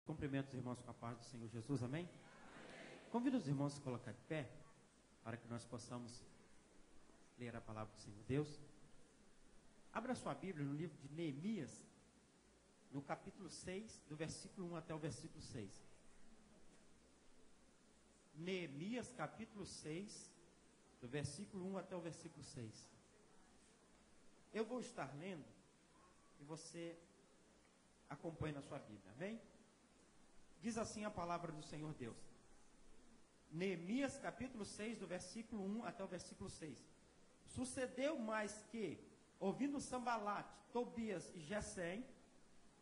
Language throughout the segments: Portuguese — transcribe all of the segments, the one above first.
Cumprimento os irmãos com a paz do Senhor Jesus, amém? Convido os irmãos a se colocar de pé, para que nós possamos ler a palavra do Senhor Deus. Abra sua Bíblia no livro de Neemias, no capítulo 6, do versículo 1 até o versículo 6. Neemias, capítulo 6, do versículo 1 até o versículo 6. Eu vou estar lendo e você acompanha na sua Bíblia, amém? Diz assim a palavra do Senhor Deus. Neemias capítulo 6, do versículo 1 até o versículo 6. Sucedeu mais que, ouvindo Sambalate, Tobias e Gesem,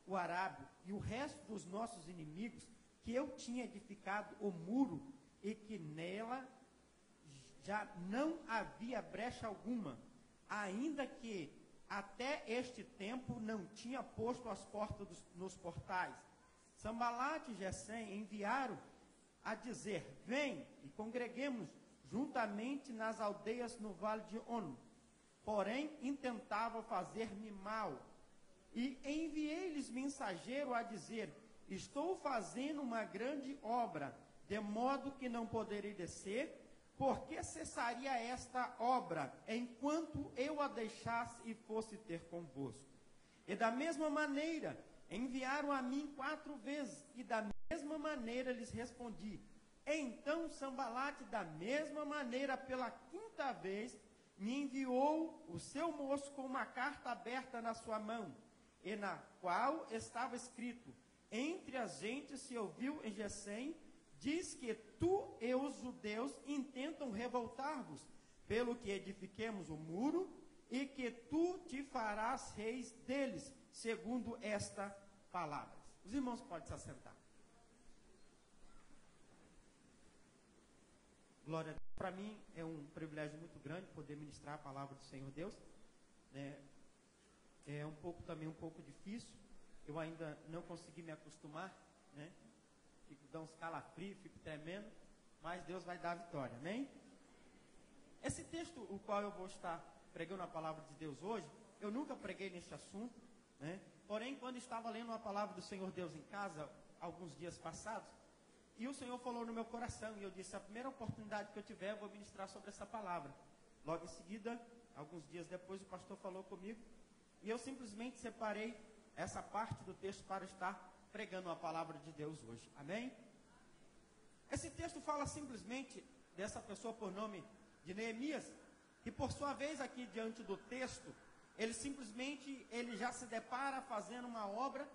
o arábio, e o resto dos nossos inimigos, que eu tinha edificado o muro, e que nela já não havia brecha alguma, ainda que até este tempo não tinha posto as portas nos portais. Sambalate e Gesem enviaram a dizer: vem e congreguemos juntamente nas aldeias no vale de Ono. Porém, intentavam fazer-me mal. E enviei-lhes mensageiro a dizer: estou fazendo uma grande obra, de modo que não poderei descer. Por que cessaria esta obra, enquanto eu a deixasse e fosse ter convosco? E da mesma maneira, enviaram a mim 4 vezes, e da mesma maneira lhes respondi. Então Sambalate, da mesma maneira, pela 5ª vez, me enviou o seu moço com uma carta aberta na sua mão, e na qual estava escrito: entre as gentes se ouviu em Gesem, diz que tu e os judeus intentam revoltar-vos, pelo que edifiquemos o muro, e que tu te farás reis deles, segundo esta palavra. Os irmãos podem se assentar. Glória a Deus. Para mim é um privilégio muito grande poder ministrar a palavra do Senhor Deus. É um pouco difícil. Eu ainda não consegui me acostumar, né? Fico dando uns calafrios, fico tremendo, mas Deus vai dar a vitória, amém? Esse texto, o qual eu vou estar pregando a palavra de Deus hoje, eu nunca preguei nesse assunto, né? Porém, quando estava lendo a palavra do Senhor Deus em casa, alguns dias passados, e o Senhor falou no meu coração, e eu disse: a primeira oportunidade que eu tiver, eu vou ministrar sobre essa palavra. Logo em seguida, alguns dias depois, o pastor falou comigo, e eu simplesmente separei essa parte do texto para estar pregando a palavra de Deus hoje, amém? Esse texto fala simplesmente dessa pessoa por nome de Neemias, que por sua vez aqui diante do texto, ele já se depara fazendo uma obra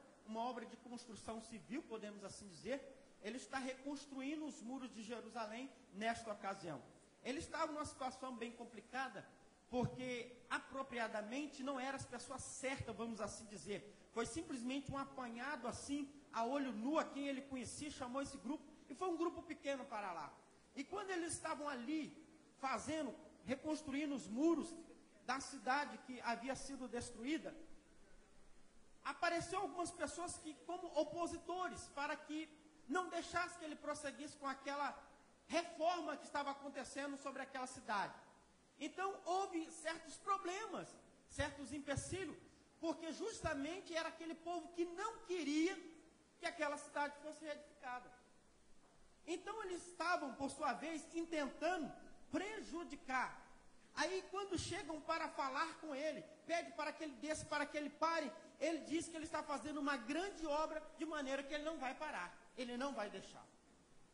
de construção civil, podemos assim dizer. Ele está reconstruindo os muros de Jerusalém nesta ocasião. Ele estava numa situação bem complicada, porque apropriadamente não eram as pessoas certas, vamos assim dizer. Foi simplesmente um apanhado assim, a olho nu, a quem ele conhecia, chamou esse grupo, e foi um grupo pequeno para lá. E quando eles estavam ali, reconstruindo os muros da cidade que havia sido destruída, apareceu algumas pessoas que, como opositores, para que não deixasse que ele prosseguisse com aquela reforma que estava acontecendo sobre aquela cidade. Então houve certos problemas, certos empecilhos, porque justamente era aquele povo que não queria que aquela cidade fosse reedificada. Então eles estavam, por sua vez, intentando prejudicar. Aí quando chegam para falar com ele, pede para que ele desça, para que ele pare, ele diz que ele está fazendo uma grande obra, de maneira que ele não vai parar, ele não vai deixar.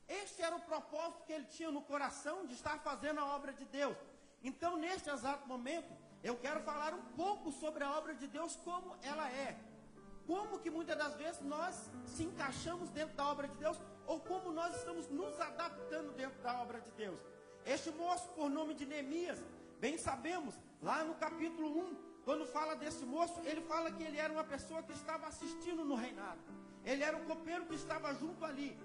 Este era o propósito que ele tinha no coração, de estar fazendo a obra de Deus. Então, neste exato momento, eu quero falar um pouco sobre a obra de Deus, como ela é. Como que muitas das vezes nós se encaixamos dentro da obra de Deus, ou como nós estamos nos adaptando dentro da obra de Deus. Este moço, por nome de Neemias, bem sabemos, lá no capítulo 1, quando fala desse moço, ele fala que ele era uma pessoa que estava assistindo no reinado. Ele era um copeiro que estava junto ali.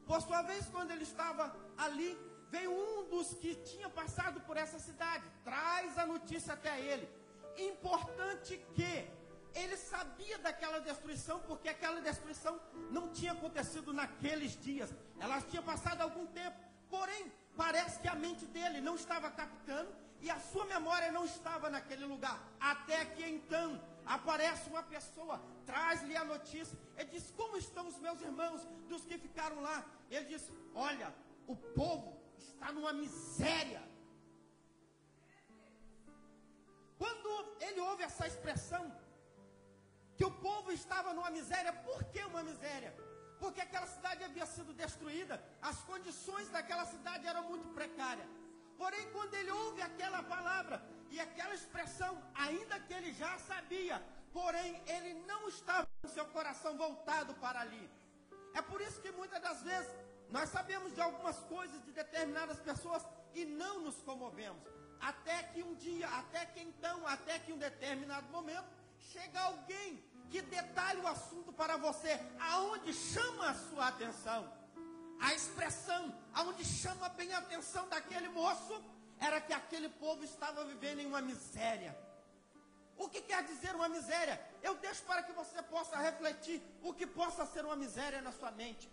Por sua vez, quando ele estava ali, veio um dos que tinha passado por essa cidade, traz a notícia até ele. Importante que ele sabia daquela destruição, porque aquela destruição não tinha acontecido naqueles dias. Ela tinha passado algum tempo. Porém, parece que a mente dele não estava captando e a sua memória não estava naquele lugar. Até que então, aparece uma pessoa, traz-lhe a notícia. Ele diz: como estão os meus irmãos dos que ficaram lá? Ele diz: olha, o povo está numa miséria. Quando ele ouve essa expressão, que o povo estava numa miséria, por que uma miséria? Porque aquela cidade havia sido destruída, as condições daquela cidade eram muito precárias. Porém, quando ele ouve aquela palavra e aquela expressão, ainda que ele já sabia, porém ele não estava com seu coração voltado para ali. É por isso que muitas das vezes nós sabemos de algumas coisas de determinadas pessoas e não nos comovemos. Até que um dia, até que um determinado momento, chega alguém que detalha o assunto para você, aonde chama a sua atenção. A expressão, aonde chama bem a atenção daquele moço, era que aquele povo estava vivendo em uma miséria. O que quer dizer uma miséria? Eu deixo para que você possa refletir o que possa ser uma miséria na sua mente.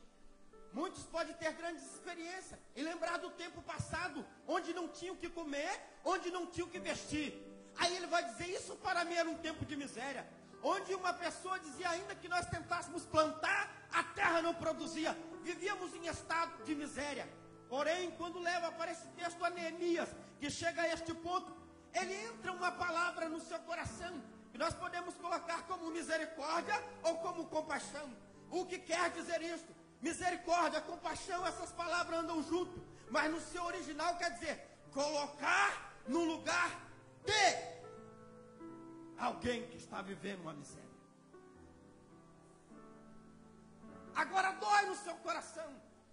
Muitos podem ter grandes experiências e lembrar do tempo passado, onde não tinham o que comer, onde não tinham o que vestir. Aí ele vai dizer: isso para mim era um tempo de miséria. Onde uma pessoa dizia: ainda que nós tentássemos plantar, a terra não produzia. Vivíamos em estado de miséria. Porém, quando leva para esse texto a Neemias, que chega a este ponto, ele entra uma palavra no seu coração, que nós podemos colocar como misericórdia ou como compaixão. O que quer dizer isso? Misericórdia, compaixão, essas palavras andam junto, mas no seu original quer dizer colocar no lugar de alguém que está vivendo uma miséria. Agora dói no seu coração.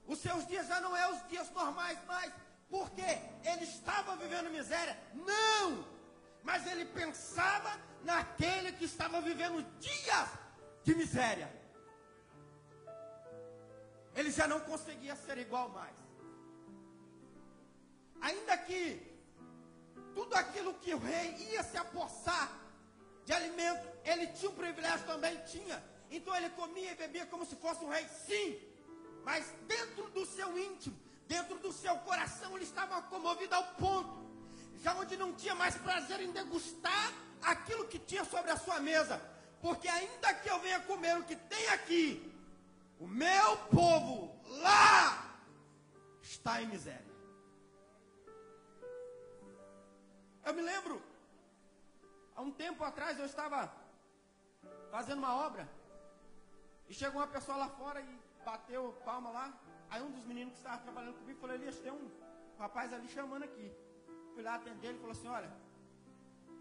Os seus dias já não é os dias normais mais. Por quê? Ele estava vivendo miséria? Não! Mas ele pensava naquele que estava vivendo dias de miséria. Ele já não conseguia ser igual mais. Ainda que tudo aquilo que o rei ia se apossar de alimento, ele tinha um privilégio também, tinha. Então ele comia e bebia como se fosse um rei, sim. Mas dentro do seu íntimo, dentro do seu coração, ele estava comovido ao ponto, já onde não tinha mais prazer em degustar aquilo que tinha sobre a sua mesa. Porque ainda que eu venha comer o que tem aqui, o meu povo lá está em miséria. Eu me lembro, há um tempo atrás eu estava fazendo uma obra e chegou uma pessoa lá fora e bateu palma lá. Aí um dos meninos que estava trabalhando comigo falou: Elias, tem um rapaz ali chamando aqui. Fui lá atender, ele falou assim: olha,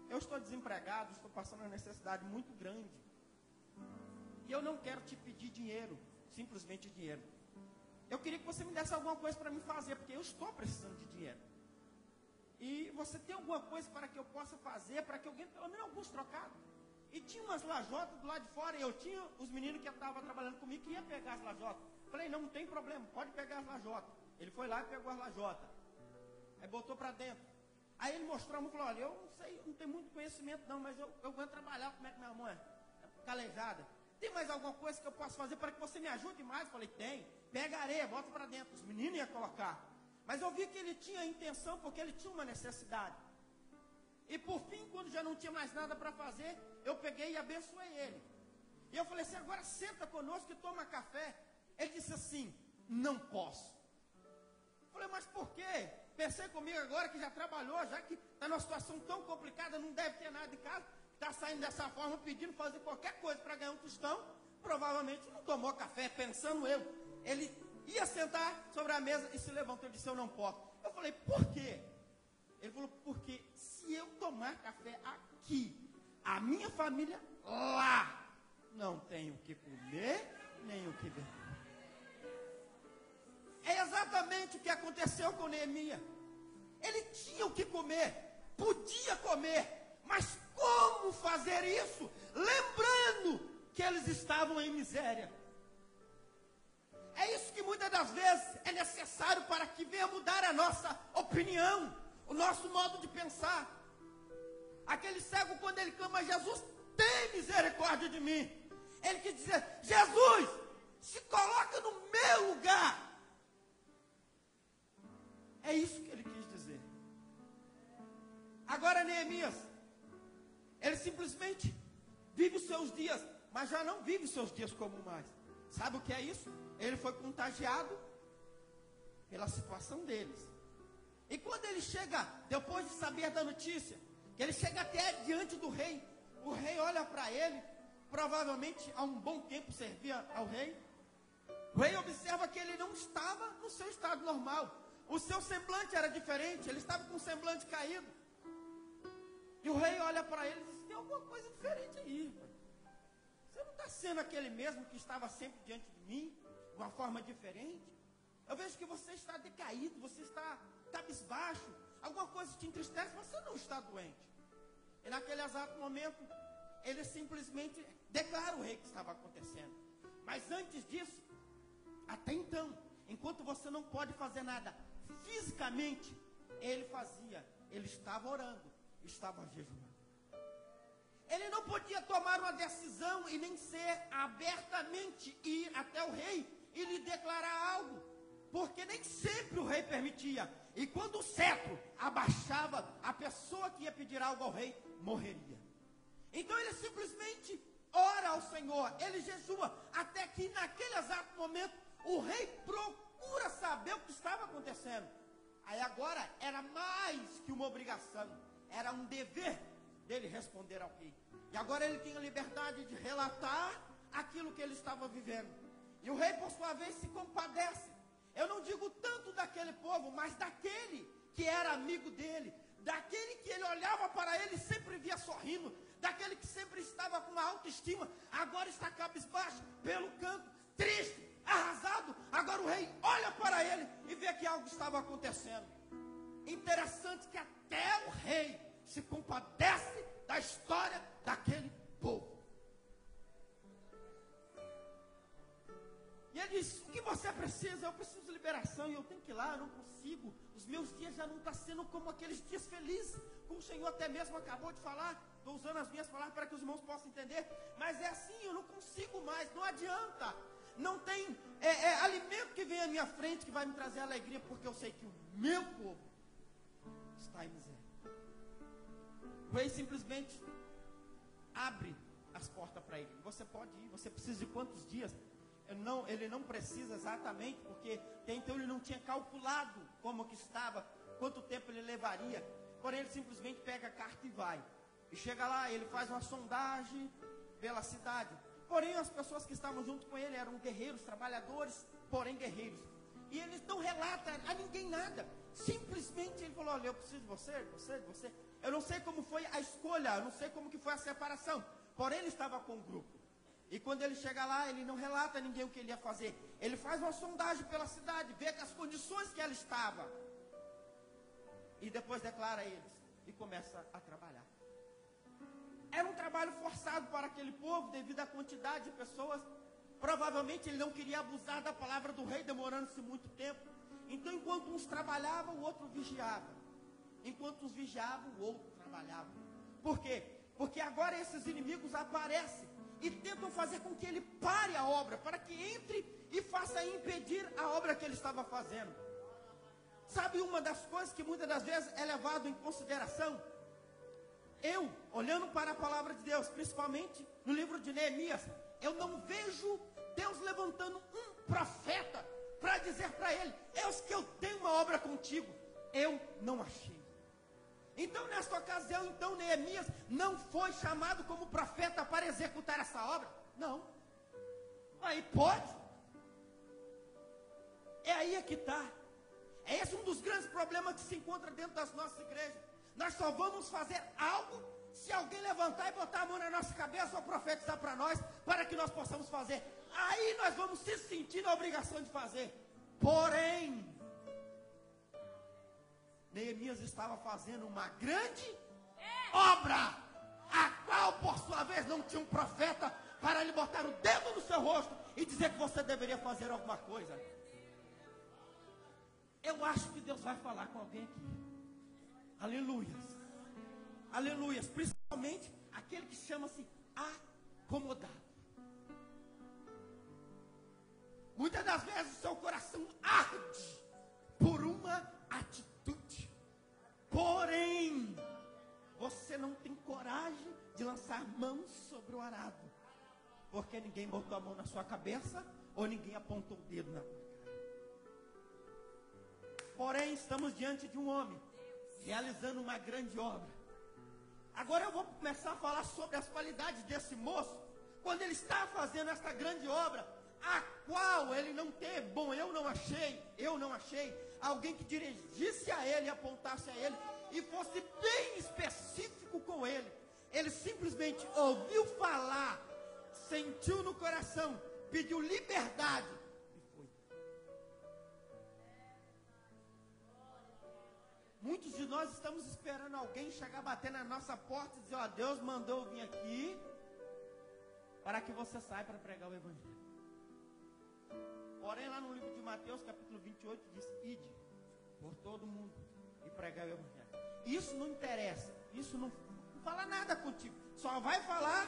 eu estou desempregado, estou passando uma necessidade muito grande e eu não quero te pedir dinheiro, simplesmente dinheiro. Eu queria que você me desse alguma coisa para me fazer, porque eu estou precisando de dinheiro. E você tem alguma coisa para que eu possa fazer, para que alguém, pelo menos alguns trocados? E tinha umas lajotas do lado de fora, e eu tinha os meninos que estavam trabalhando comigo que iam pegar as lajotas. Falei: não tem problema, pode pegar as lajotas. Ele foi lá e pegou as lajotas. Aí botou para dentro. Aí ele mostrou, falou: olha, eu não sei, eu não tenho muito conhecimento não, mas eu vou trabalhar, como é que minha mão é calejada. Tem mais alguma coisa que eu possa fazer para que você me ajude mais? Eu falei: tem. Pega a areia, bota para dentro. Os meninos iam colocar. Mas eu vi que ele tinha intenção, porque ele tinha uma necessidade. E por fim, quando já não tinha mais nada para fazer, eu peguei e abençoei ele. E eu falei assim: agora senta conosco e toma café. Ele disse assim: não posso. Eu falei: mas por quê? Pensei comigo agora que já trabalhou, já que está numa situação tão complicada, não deve ter nada em casa, está saindo dessa forma, pedindo fazer qualquer coisa para ganhar um tostão, provavelmente não tomou café, pensando eu. Ele ia sentar sobre a mesa e se levantou e disse: eu não posso. Eu falei: por quê? Ele falou: porque se eu tomar café aqui, a minha família lá não tem o que comer, nem o que beber. É exatamente o que aconteceu com Neemias. Ele tinha o que comer, podia comer, mas como fazer isso? Lembrando que eles estavam em miséria. É isso que muitas das vezes é necessário para que venha mudar a nossa opinião, o nosso modo de pensar. Aquele cego, quando ele clama: Jesus, tem misericórdia de mim. Ele quis dizer: Jesus, se coloca no meu lugar. É isso que ele quis dizer. Agora Neemias, ele simplesmente vive os seus dias, mas já não vive os seus dias como mais. Sabe o que é isso? Ele foi contagiado pela situação deles. E quando ele chega, depois de saber da notícia, que ele chega até diante do rei, o rei olha para ele, provavelmente há um bom tempo servia ao rei. O rei observa que ele não estava no seu estado normal. O seu semblante era diferente, ele estava com o semblante caído. E o rei olha para ele e diz: tem alguma coisa diferente aí, pai. Você não está sendo aquele mesmo que estava sempre diante de mim, de uma forma diferente? Eu vejo que você está decaído, você está cabisbaixo, alguma coisa te entristece, você não está doente. E naquele exato momento, ele simplesmente declara o rei que estava acontecendo. Mas antes disso, até então, enquanto você não pode fazer nada fisicamente, ele fazia, ele estava orando, estava jejuando. Ele não podia tomar uma decisão e nem ser abertamente ir até o rei e lhe declarar algo, porque nem sempre o rei permitia. E quando o cetro abaixava, a pessoa que ia pedir algo ao rei morreria. Então ele simplesmente ora ao Senhor, ele jejua, até que naquele exato momento o rei procura saber o que estava acontecendo. Aí agora era mais que uma obrigação, era um dever dele responder ao rei. E agora ele tinha liberdade de relatar aquilo que ele estava vivendo. E o rei, por sua vez, se compadece. Eu não digo tanto daquele povo, mas daquele que era amigo dele, daquele que ele olhava para ele e sempre via sorrindo, daquele que sempre estava com uma autoestima, agora está cabisbaixo, pelo canto, triste, arrasado. Agora o rei olha para ele e vê que algo estava acontecendo. Interessante que até o rei se compadece da história daquele povo. E ele diz: o que você precisa? Eu preciso de liberação e eu tenho que ir lá, eu não consigo. Os meus dias já não estão sendo como aqueles dias felizes, como o Senhor até mesmo acabou de falar. Estou usando as minhas palavras para que os irmãos possam entender. Mas é assim, eu não consigo mais, não adianta. Não tem alimento que vem à minha frente que vai me trazer alegria, porque eu sei que o meu povo está em miséria. O rei simplesmente abre as portas para ele. Você pode ir, você precisa de quantos dias? Ele não precisa exatamente, porque até então ele não tinha calculado como que estava, quanto tempo ele levaria. Porém, ele simplesmente pega a carta e vai. E chega lá, ele faz uma sondagem pela cidade. Porém, as pessoas que estavam junto com ele eram guerreiros, trabalhadores, porém guerreiros. E ele não relata a ninguém nada. Simplesmente ele falou: olha, eu preciso de você. Eu não sei como foi a escolha, eu não sei como que foi a separação. Porém, ele estava com o grupo. E quando ele chega lá, ele não relata a ninguém o que ele ia fazer. Ele faz uma sondagem pela cidade, vê as condições que ela estava. E depois declara a eles. E começa a trabalhar. Era um trabalho forçado para aquele povo, devido à quantidade de pessoas. Provavelmente ele não queria abusar da palavra do rei, demorando-se muito tempo. Então, enquanto uns trabalhavam, o outro vigiava. Enquanto uns vigiavam, o outro trabalhava. Por quê? Porque agora esses inimigos aparecem e tentam fazer com que ele pare a obra, para que entre e faça impedir a obra que ele estava fazendo. Sabe uma das coisas que muitas das vezes é levado em consideração? Eu, olhando para a palavra de Deus, principalmente no livro de Neemias, eu não vejo Deus levantando um profeta para dizer para ele: eis que eu tenho uma obra contigo. Eu não achei. Então, nesta ocasião, Neemias não foi chamado como profeta para executar essa obra? Não. Aí pode. É aí é que está. É esse um dos grandes problemas que se encontra dentro das nossas igrejas. Nós só vamos fazer algo se alguém levantar e botar a mão na nossa cabeça ou profetizar para nós, para que nós possamos fazer. Aí nós vamos se sentir na obrigação de fazer. Porém, Neemias estava fazendo uma grande obra, a qual por sua vez não tinha um profeta para lhe botar o dedo no seu rosto e dizer que você deveria fazer alguma coisa. Eu acho que Deus vai falar com alguém aqui. Aleluias. Aleluias. Principalmente aquele que chama-se acomodado. Muitas das vezes o seu coração arde por uma atitude. Porém, você não tem coragem de lançar mãos sobre o arado. porque ninguém botou a mão na sua cabeça ou ninguém apontou o dedo na tua cara. Porém, estamos diante de um homem realizando uma grande obra. Agora eu vou começar a falar sobre as qualidades desse moço, quando ele está fazendo esta grande obra, a qual ele não teve, eu não achei, alguém que dirigisse a ele, apontasse a ele, e fosse bem específico com ele. Ele simplesmente ouviu falar, sentiu no coração, pediu liberdade, e foi. Muitos de nós estamos esperando alguém chegar, bater na nossa porta e dizer, ó, Deus mandou eu vir aqui, para que você saia para pregar o Evangelho. Porém, lá no livro de Mateus, capítulo 28, diz, ide por todo mundo e pregar o Evangelho. Isso não interessa, isso não fala nada contigo, só vai falar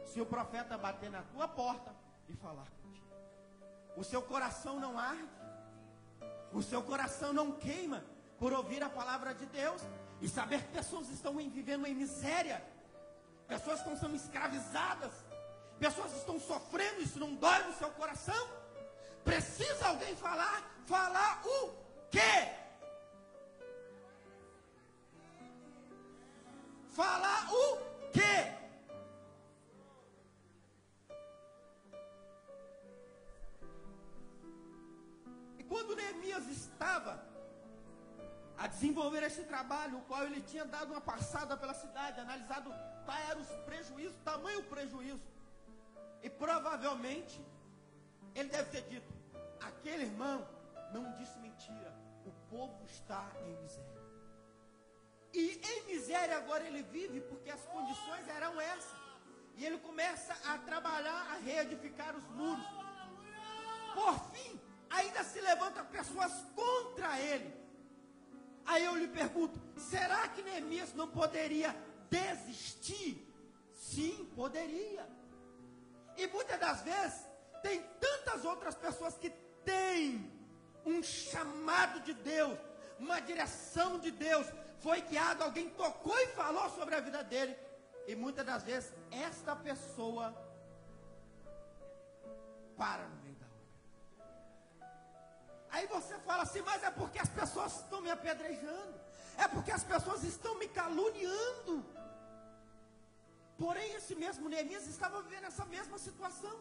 se o profeta bater na tua porta e falar contigo. O seu coração não arde, o seu coração não queima por ouvir a palavra de Deus e saber que pessoas estão vivendo em miséria, pessoas estão sendo escravizadas, pessoas estão sofrendo, isso não dói no seu coração? Precisa alguém falar o quê? Falar o quê? E quando Neemias estava a desenvolver esse trabalho, o qual ele tinha dado uma passada pela cidade, analisado quais eram os prejuízos, tamanho prejuízo, e provavelmente ele deve ter dito, aquele irmão não disse mentira, o povo está em miséria. E em miséria agora ele vive, porque as condições eram essas. E ele começa a trabalhar, a reedificar os muros. Por fim, ainda se levantam pessoas contra ele. Aí eu lhe pergunto, será que Neemias não poderia desistir? Sim, poderia. E muitas das vezes, tem tantas outras pessoas que têm um chamado de Deus, uma direção de Deus, foi guiado, alguém tocou e falou sobre a vida dele, e muitas das vezes, esta pessoa para no meio da obra. Aí você fala assim, mas é porque as pessoas estão me apedrejando, é porque as pessoas estão me caluniando. Porém, esse mesmo Neemias estava vivendo essa mesma situação.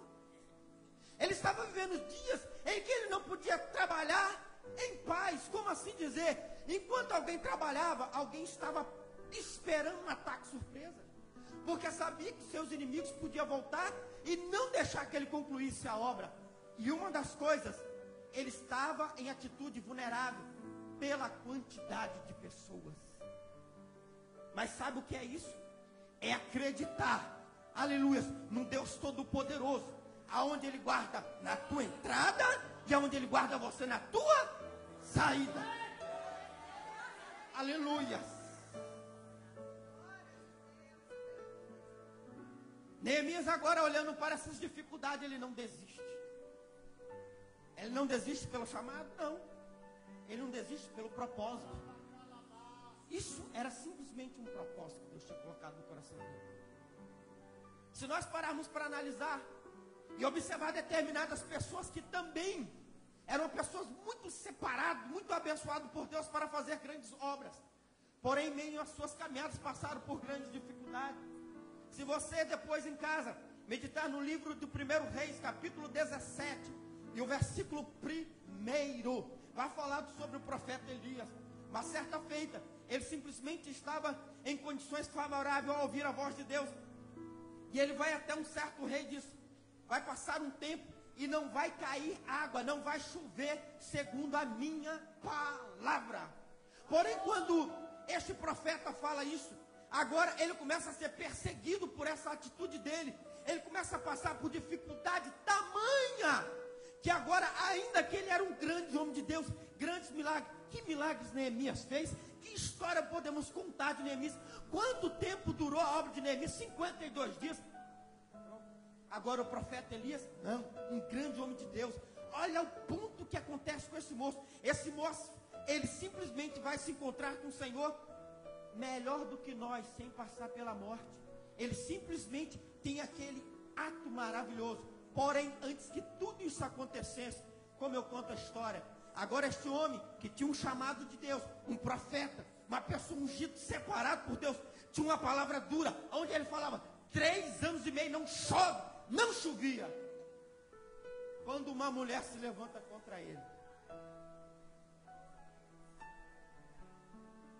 Ele estava vivendo dias em que ele não podia trabalhar em paz. Como assim dizer? Enquanto alguém trabalhava, alguém estava esperando um ataque surpresa, porque sabia que seus inimigos podiam voltar e não deixar que ele concluísse a obra. E uma das coisas, ele estava em atitude vulnerável pela quantidade de pessoas. Mas sabe o que é isso? É acreditar, aleluia, num Deus Todo-Poderoso, aonde Ele guarda na tua entrada e aonde Ele guarda você na tua saída. Aleluia. Neemias agora olhando para essas dificuldades, ele não desiste. Ele não desiste pelo chamado, não. Ele não desiste pelo propósito. Isso era simplesmente um propósito que Deus tinha colocado no coração dele. Se nós pararmos para analisar e observar determinadas pessoas que também eram pessoas muito separadas, muito abençoadas por Deus para fazer grandes obras, porém em meio às suas caminhadas passaram por grandes dificuldades. Se você depois em casa meditar no livro do 1 Reis, capítulo 17, e o versículo 1, vai falar sobre o profeta Elias. Uma certa feita, ele simplesmente estava em condições favoráveis a ouvir a voz de Deus, e ele vai até um certo rei e diz, vai passar um tempo e não vai cair água, não vai chover segundo a minha palavra. Porém, quando este profeta fala isso, agora ele começa a ser perseguido por essa atitude dele. Ele começa a passar por dificuldade tamanha, que agora, ainda que ele era um grande homem de Deus, grandes milagres, que milagres Neemias fez? Que história podemos contar de Neemias? Quanto tempo durou a obra de Neemias? 52 dias. Agora o profeta Elias, não, um grande homem de Deus. Olha o ponto que acontece com esse moço. Esse moço, ele simplesmente vai se encontrar com o Senhor melhor do que nós, sem passar pela morte. Ele simplesmente tem aquele ato maravilhoso. Porém, antes que tudo isso acontecesse, como eu conto a história, agora este homem que tinha um chamado de Deus, um profeta, uma pessoa ungida, separado por Deus, tinha uma palavra dura, onde ele falava, 3 anos e meio não chove, não chovia. Quando uma mulher se levanta contra ele,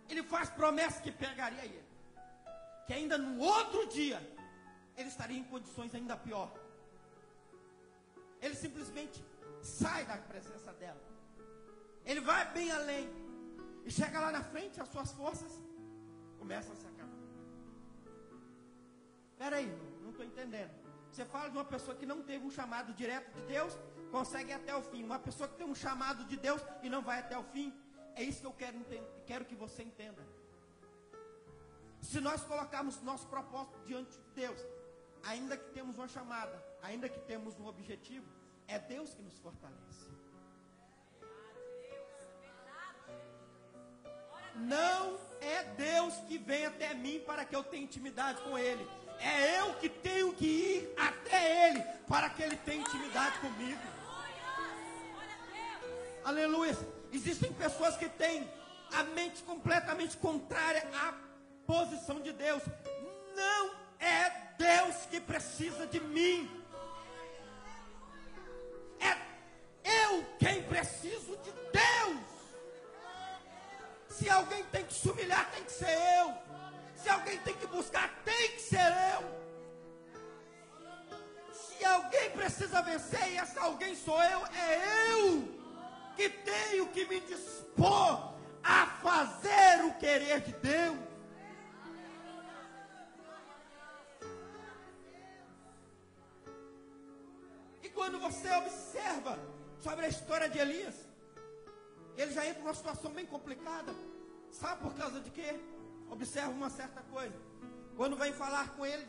ele faz promessa que pegaria ele, que ainda no outro dia, ele estaria em condições ainda pior. Ele simplesmente sai da presença dela. Ele vai bem além. E chega lá na frente, as suas forças começam a se acabar. Espera aí, não estou entendendo. Você fala de uma pessoa que não teve um chamado direto de Deus, consegue ir até o fim. Uma pessoa que tem um chamado de Deus e não vai até o fim. É isso que eu quero que você entenda. Se nós colocarmos nosso propósito diante de Deus, ainda que temos uma chamada, ainda que temos um objetivo, é Deus que nos fortalece. Não é Deus que vem até mim para que eu tenha intimidade com Ele. É eu que tenho que ir até Ele para que Ele tenha intimidade comigo. Aleluia. Existem pessoas que têm a mente completamente contrária à posição de Deus. Não é Deus que precisa de mim. É eu quem preciso de Deus. Se alguém tem que se humilhar, tem que ser eu. Se alguém tem que buscar, tem que ser eu. Se alguém precisa vencer, e esse alguém sou eu, é eu que tenho que me dispor a fazer o querer de Deus. E quando você observa sobre a história de Elias, ele já entra numa situação bem complicada. Sabe por causa de quê? Observa uma certa coisa. Quando vem falar com ele,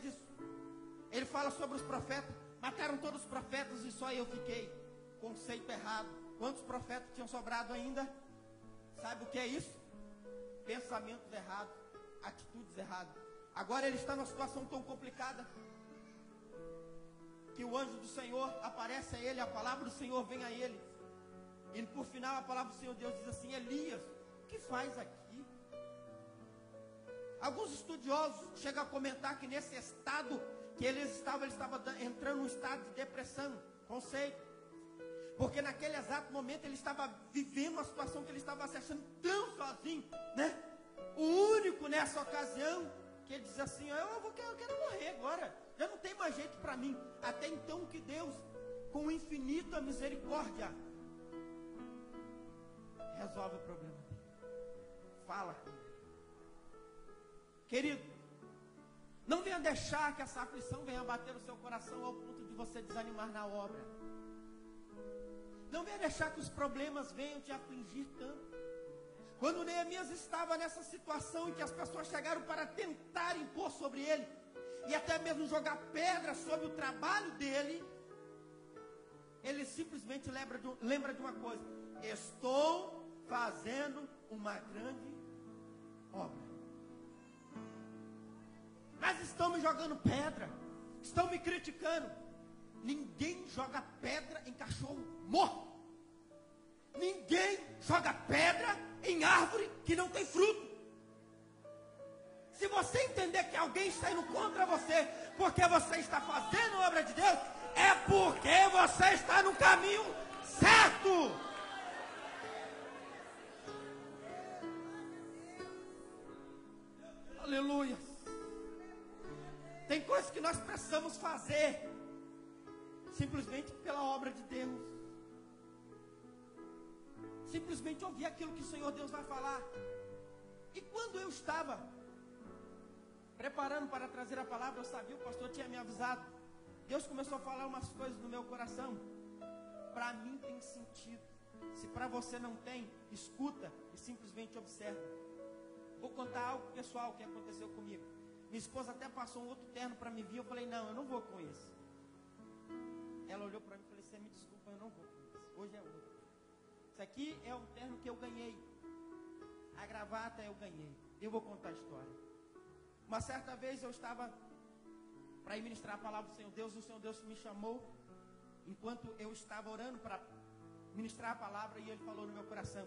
ele fala sobre os profetas. Mataram todos os profetas e só eu fiquei. Conceito errado. Quantos profetas tinham sobrado ainda? Sabe o que é isso? Pensamentos errados, atitudes erradas. Agora ele está numa situação tão complicada que o anjo do Senhor aparece a ele, a palavra do Senhor vem a ele. E por final a palavra do Senhor Deus diz assim: Elias, o que faz aqui? Alguns estudiosos chegam a comentar que nesse estado que ele estava entrando num estado de depressão, conceito. Porque naquele exato momento ele estava vivendo uma situação que ele estava se achando tão sozinho, né? O único nessa ocasião que ele diz assim: eu quero morrer agora, já não tem mais jeito para mim. Até então que Deus, com infinita misericórdia, resolve o problema dele. Fala com ele. Querido, não venha deixar que essa aflição venha bater no seu coração ao ponto de você desanimar na obra. Não venha deixar que os problemas venham te afligir tanto. Quando Neemias estava nessa situação em que as pessoas chegaram para tentar impor sobre ele, e até mesmo jogar pedra sobre o trabalho dele, ele simplesmente lembra de uma coisa: estou fazendo uma grande obra. Mas estão me jogando pedra, estão me criticando. Ninguém joga pedra em cachorro morto. Ninguém joga pedra em árvore que não tem fruto. Se você entender que alguém está indo contra você porque você está fazendo a obra de Deus, é porque você está no caminho certo. Aleluia. Tem coisas que nós precisamos fazer simplesmente pela obra de Deus. Simplesmente ouvir aquilo que o Senhor Deus vai falar. E quando eu estava preparando para trazer a palavra, eu sabia, o pastor tinha me avisado. Deus começou a falar umas coisas no meu coração. Para mim tem sentido. Se para você não tem, escuta e simplesmente observa. Vou contar algo pessoal que aconteceu comigo. Minha esposa até passou um outro terno para me vir. Eu falei: não, eu não vou com esse. Ela olhou para mim e falou: você me desculpa, eu não vou com esse. Hoje é outro. Isso aqui é um terno que eu ganhei. A gravata eu ganhei. Eu vou contar a história. Uma certa vez eu estava para ir ministrar a palavra do Senhor Deus. O Senhor Deus me chamou enquanto eu estava orando para ministrar a palavra, e Ele falou no meu coração: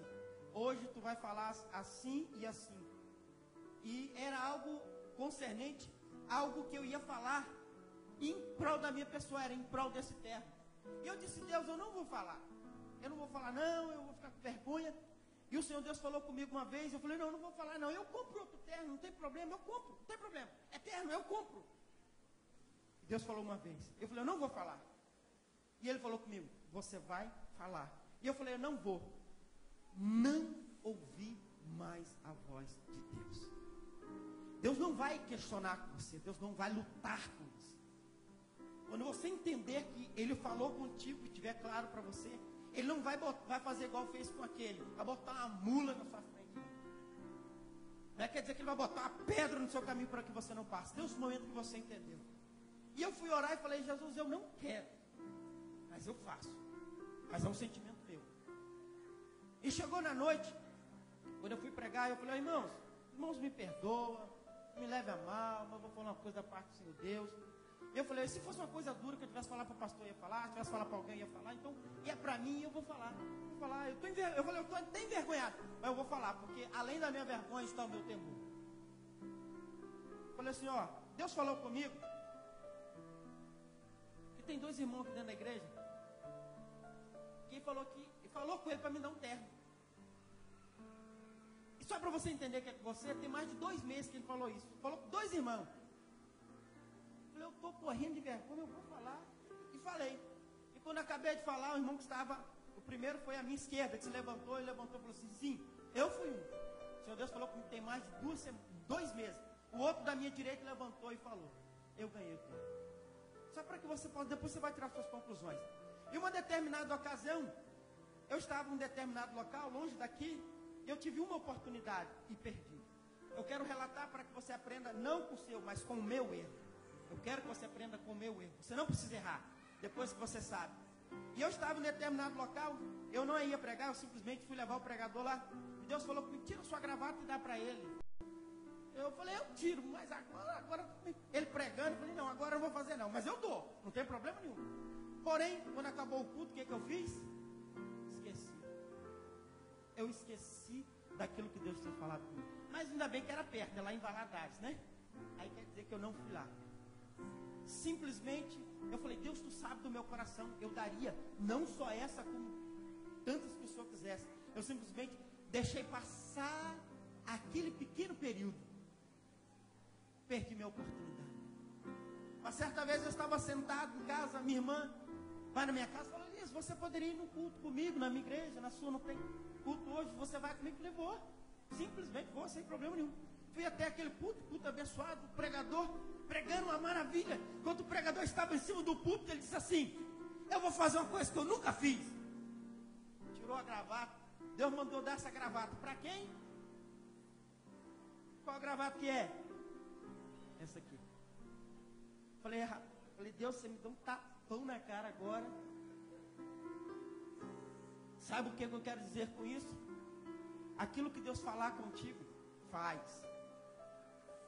hoje tu vai falar assim e assim. E era algo concernente, algo que eu ia falar em prol da minha pessoa, era em prol desse termo. E eu disse: Deus, eu não vou falar. Eu não vou falar não, eu vou ficar com vergonha. E o Senhor Deus falou comigo uma vez, eu falei: não, eu não vou falar não, eu compro outro terno, não tem problema, eu compro, não tem problema. É terno, eu compro. E Deus falou uma vez, eu falei: eu não vou falar. E Ele falou comigo: você vai falar. E eu falei: eu não vou. Não ouvi mais a voz de Deus. Deus não vai questionar com você, Deus não vai lutar com você. Quando você entender que Ele falou contigo e estiver claro para você, Ele não vai fazer igual fez com aquele, vai botar uma mula na sua frente. Não quer dizer que Ele vai botar uma pedra no seu caminho para que você não passe. Tem os momentos que você entendeu. E eu fui orar e falei: Jesus, eu não quero, mas eu faço. Mas é um sentimento meu. E chegou na noite, quando eu fui pregar, eu falei: irmãos, me perdoa, me leve a mal, mas eu vou falar uma coisa da parte do Senhor Deus. Eu falei: se fosse uma coisa dura que eu tivesse que falar para o pastor, eu ia falar. Se tivesse que falar para alguém, eu ia falar. Então, é para mim, eu vou falar. Eu falei: eu estou até envergonhado, mas eu vou falar, porque além da minha vergonha está o meu temor. Eu falei assim: Deus falou comigo que tem 2 irmãos aqui dentro da igreja que falou com ele para me dar um terno. E só para você entender que é com você, tem mais de 2 meses que ele falou isso. Falou com 2 irmãos. Eu estou correndo de vergonha, eu vou falar. E falei. E quando acabei de falar, o irmão que estava, o primeiro foi à minha esquerda, que se levantou e falou assim: sim, eu fui um. O Senhor Deus falou comigo tem mais de 2 meses. O outro da minha direita levantou e falou: eu ganhei o tempo. Só para que você possa, depois você vai tirar suas conclusões. Em uma determinada ocasião, eu estava em um determinado local, longe daqui, e eu tive uma oportunidade e perdi. Eu quero relatar para que você aprenda, não com o seu, mas com o meu erro. Eu quero que você aprenda com o meu erro. Você não precisa errar, depois que você sabe. E eu estava em determinado local, eu não ia pregar, eu simplesmente fui levar o pregador lá. E Deus falou comigo: tira sua gravata e dá para ele. Eu falei: eu tiro, mas agora ele pregando, eu falei: não, agora eu não vou fazer não, mas eu dou, não tem problema nenhum. Porém, quando acabou o culto, o que eu fiz? Esqueci. Eu esqueci daquilo que Deus tinha falado comigo. Mas ainda bem que era perto, lá em Valadares, né? Aí quer dizer que eu não fui lá. Simplesmente, eu falei: Deus, tu sabe do meu coração, eu daria, não só essa, como tantas pessoas quisessem. Eu simplesmente deixei passar aquele pequeno período. Perdi minha oportunidade. Uma certa vez eu estava sentado em casa, minha irmã vai na minha casa e fala: Elias, você poderia ir no culto comigo, na minha igreja, na sua não tem culto hoje, você vai comigo? Eu falei: vou, simplesmente vou, sem problema nenhum. Fui até aquele culto abençoado, o pregador pregando uma maravilha. Quando o pregador estava em cima do púlpito, ele disse assim: eu vou fazer uma coisa que eu nunca fiz. Tirou a gravata. Deus mandou dar essa gravata para quem? Qual gravata que é? Essa aqui. Falei: Deus, você me deu um tapão na cara agora. Sabe o que eu quero dizer com isso? Aquilo que Deus falar contigo, faz.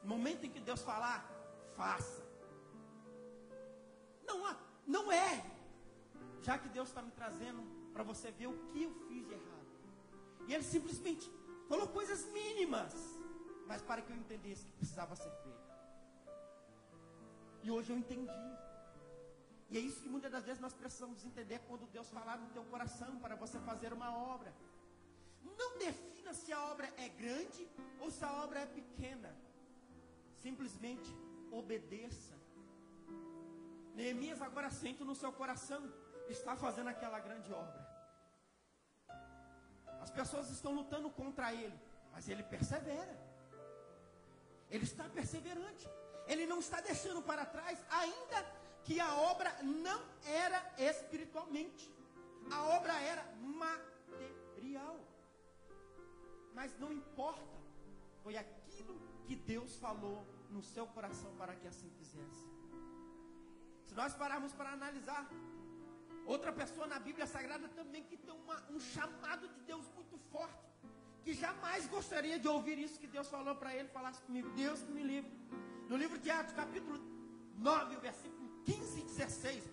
No momento em que Deus falar, faça. Não é. Já que Deus está me trazendo para você ver o que eu fiz de errado. E Ele simplesmente falou coisas mínimas, mas para que eu entendesse que precisava ser feito. E hoje eu entendi. E é isso que muitas das vezes nós precisamos entender quando Deus falar no teu coração para você fazer uma obra. Não defina se a obra é grande ou se a obra é pequena. Simplesmente obedeça. Neemias agora sente no seu coração, está fazendo aquela grande obra. As pessoas estão lutando contra ele, mas ele persevera. Ele está perseverante. Ele não está deixando para trás, ainda que a obra não era espiritualmente. A obra era material. Mas não importa. Foi aquilo que Deus falou no seu coração para que assim fizesse. Se nós pararmos para analisar, outra pessoa na Bíblia Sagrada também que tem um chamado de Deus muito forte, que jamais gostaria de ouvir isso que Deus falou para ele, falasse comigo: Deus que me livre. No livro de Atos, capítulo 9, o versículo 15 e 16,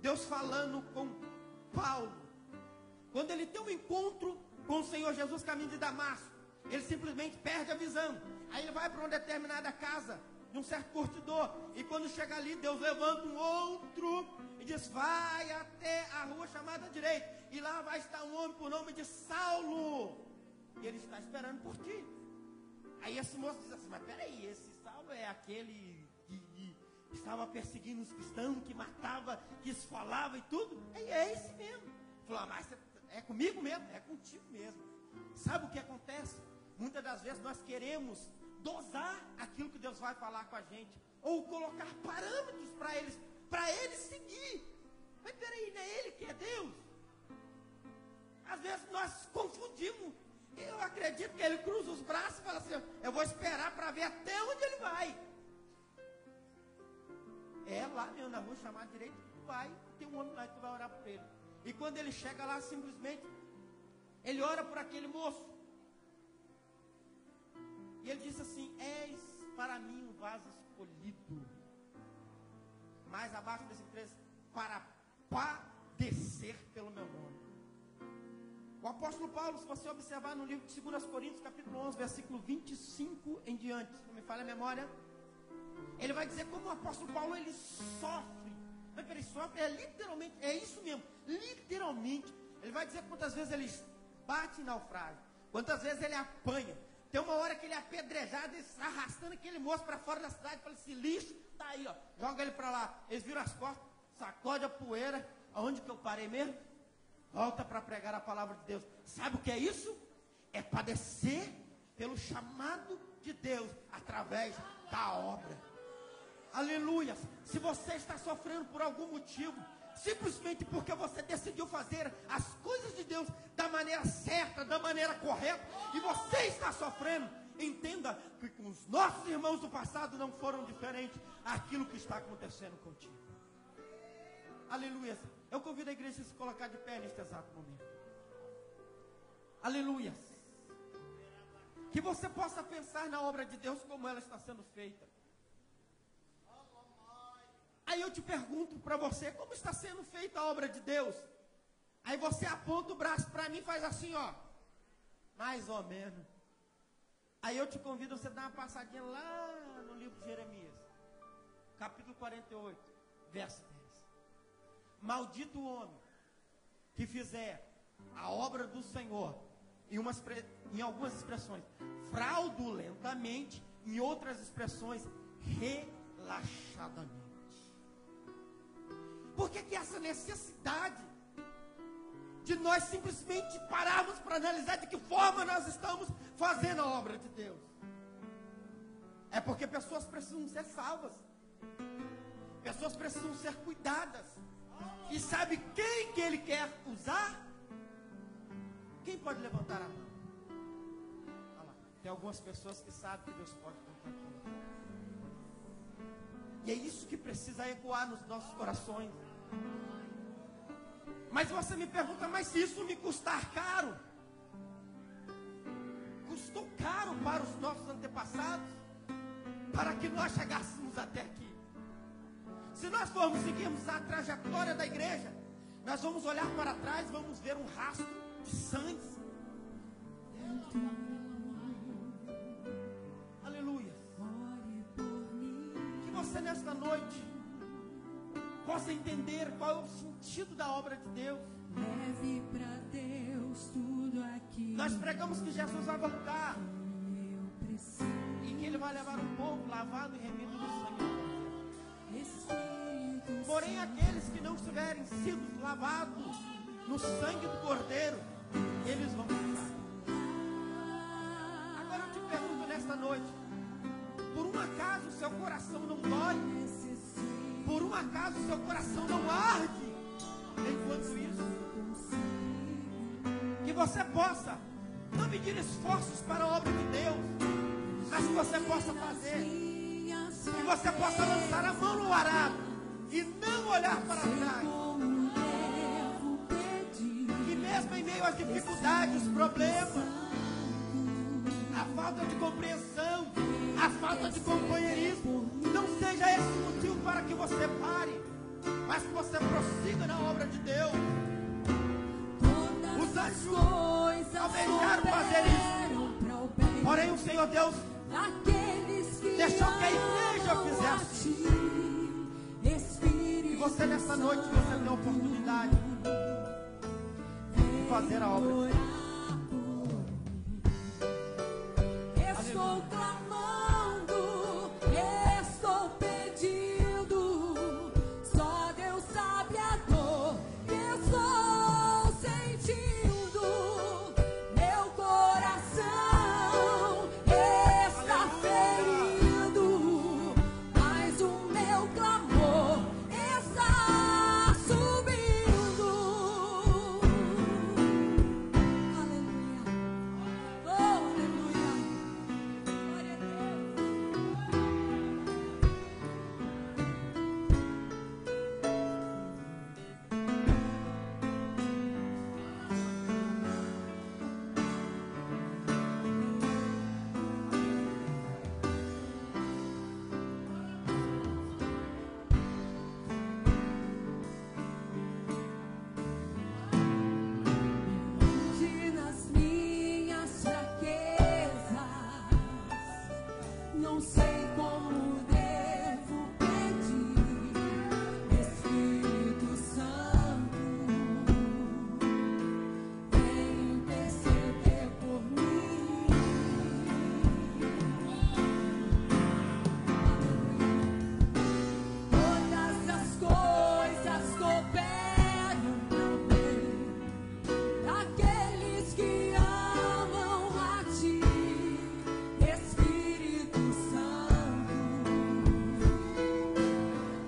Deus falando com Paulo. Quando ele tem um encontro com o Senhor Jesus, caminho de Damasco, ele simplesmente perde a visão. Aí ele vai para uma determinada casa de um certo curtidor, e quando chega ali, Deus levanta um outro e diz: vai até a rua chamada direita, e lá vai estar um homem por nome de Saulo, e ele está esperando por ti. Aí esse moço diz assim: mas peraí, esse Saulo é aquele que estava perseguindo os cristãos, que matava, que esfolava e tudo? É esse mesmo. Ele falou: mas é comigo mesmo? É contigo mesmo. Sabe o que acontece? Muitas das vezes nós queremos dosar aquilo que Deus vai falar com a gente, ou colocar parâmetros para eles seguir. Mas peraí, não é ele que é Deus? Às vezes nós confundimos. Eu acredito que ele cruza os braços e fala assim: eu vou esperar para ver até onde ele vai. É lá mesmo na rua chamada direita que tu vai, tem um homem lá que tu vai orar por ele. E quando ele chega lá, simplesmente ele ora por aquele moço. E ele diz assim: és para mim um vaso escolhido. Mais abaixo desse trecho: para padecer pelo meu nome. O apóstolo Paulo, se você observar no livro de 2 Coríntios, capítulo 11, versículo 25 em diante, se não me falha a memória, ele vai dizer como o apóstolo Paulo, ele sofre. Mas ele sofre, literalmente, é isso mesmo, literalmente. Ele vai dizer quantas vezes ele bate em naufrágio, quantas vezes ele apanha. Tem uma hora que ele é apedrejado, arrastando aquele moço para fora da cidade, fala: esse lixo tá aí, ó, joga ele para lá. Eles viram as costas, sacode a poeira. Aonde que eu parei mesmo? Volta para pregar a palavra de Deus. Sabe o que é isso? É padecer pelo chamado de Deus através da obra. Aleluia. Se você está sofrendo por algum motivo, simplesmente porque você decidiu fazer as coisas de Deus da maneira certa, da maneira correta, e você está sofrendo, entenda que com os nossos irmãos do passado não foram diferentes aquilo que está acontecendo contigo. Aleluia. Eu convido a igreja a se colocar de pé neste exato momento. Aleluia. Que você possa pensar na obra de Deus como ela está sendo feita. Aí eu te pergunto para você: como está sendo feita a obra de Deus? Aí você aponta o braço para mim e faz assim, ó, mais ou menos. Aí eu te convido a você dar uma passadinha lá no livro de Jeremias, capítulo 48, verso 10. Maldito o homem que fizer a obra do Senhor, em algumas expressões fraudulentamente, em outras expressões relaxadamente. Por que essa necessidade de nós simplesmente pararmos para analisar de que forma nós estamos fazendo a obra de Deus? É porque pessoas precisam ser salvas, pessoas precisam ser cuidadas. E sabe quem que Ele quer usar? Quem pode levantar a mão? Olha lá, tem algumas pessoas que sabem que Deus pode contar com ele. E é isso que precisa ecoar nos nossos corações. Mas você me pergunta: mas se isso me custar caro? Custou caro para os nossos antepassados, para que nós chegássemos até aqui. Se nós formos seguirmos a trajetória da igreja, nós vamos olhar para trás, vamos ver um rastro de sangue. Aleluia. Que você nesta noite possa entender qual é o sentido da obra de Deus. Leve para Deus tudo aqui. Nós pregamos que Jesus vai voltar e que Ele vai levar um povo lavado e remido no sangue. Porém, aqueles que não tiverem sido lavados no sangue do Cordeiro, eles vão ficar. Agora eu te pergunto nesta noite: por um acaso seu coração não dói? Por um acaso seu coração não arde enquanto isso? Que você possa não medir esforços para a obra de Deus, mas que você possa fazer, que você possa lançar a mão no arado e não olhar para trás. Que mesmo em meio às dificuldades, os problemas, a falta de compreensão, a falta de companheirismo, Não seja esse o motivo para que você pare, mas que você prossiga na obra de Deus. Os anjos almejaram fazer isso, porém o Senhor Deus deixou que a igreja fizesse. E você nessa noite, você tem a oportunidade de fazer a obra. Estou clamando, estou pedindo, só Deus sabe a dor que estou sentindo. Meu coração está ferido, mas o meu clamor está subindo. Aleluia. Oh, aleluia. Glória a Deus. Onde nas minhas fraquezas não sei como devo pedir, Espírito Santo, vem interceder por mim. Todas as coisas cooperam pro bem daqueles que amam a Ti, Espírito Santo,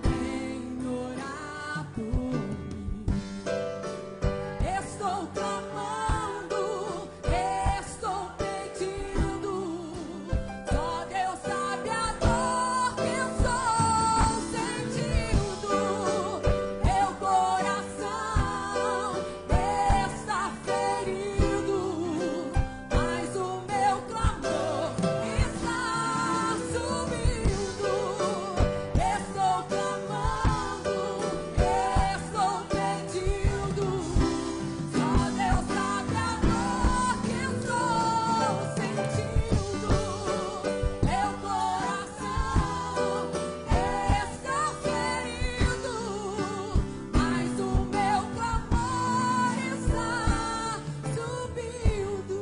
vem orar por mim. Estou clamando, estou pedindo, só Deus sabe a dor que estou sentindo. Meu coração está ferido, mas o meu clamor está subindo. Estou clamando, estou pedindo, só Deus sabe a dor que estou sentindo. Meu coração está ferido, mas o meu clamor está subindo.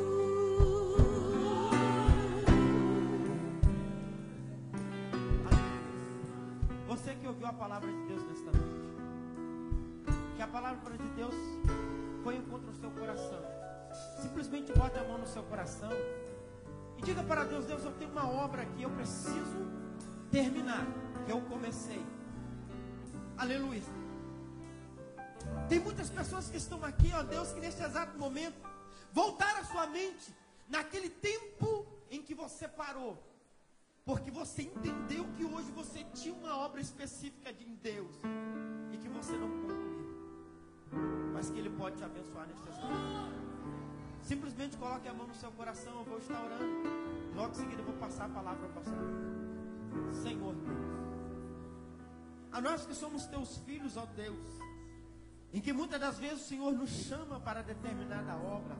Você que ouviu a palavra de Deus nesta noite, que a palavra de Deus foi encontro no seu coração, simplesmente bote a mão no seu coração e diga para Deus: Deus, eu tenho uma obra que eu preciso terminar, que eu comecei. Aleluia. Tem muitas pessoas que estão aqui, ó Deus, que neste exato momento voltaram a sua mente naquele tempo em que você parou, porque você entendeu que hoje você tinha uma obra específica em Deus e que você não concluiu, mas que Ele pode te abençoar neste exato. Simplesmente coloque a mão no seu coração. Eu vou estar orando, logo em seguida eu vou passar a palavra ao pastor. Senhor Deus, a nós que somos teus filhos, ó Deus, em que muitas das vezes o Senhor nos chama para determinada obra,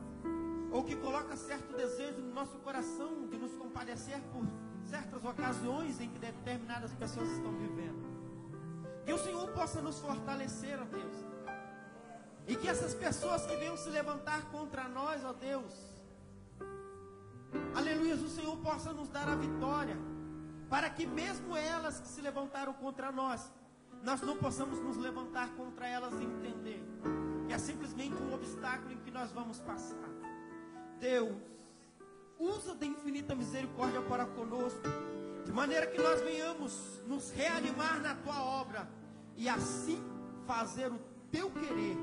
ou que coloca certo desejo no nosso coração de nos compadecer por certas ocasiões em que determinadas pessoas estão vivendo, que o Senhor possa nos fortalecer, ó Deus, e que essas pessoas que venham se levantar contra nós, ó Deus, aleluia, o Senhor possa nos dar a vitória, para que mesmo elas que se levantaram contra nós, nós não possamos nos levantar contra elas e entender que é simplesmente um obstáculo em que nós vamos passar. Deus, usa da infinita misericórdia para conosco, de maneira que nós venhamos nos reanimar na tua obra e assim fazer o teu querer,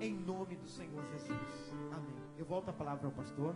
em nome do Senhor Jesus. Amém. Eu volto a palavra ao pastor.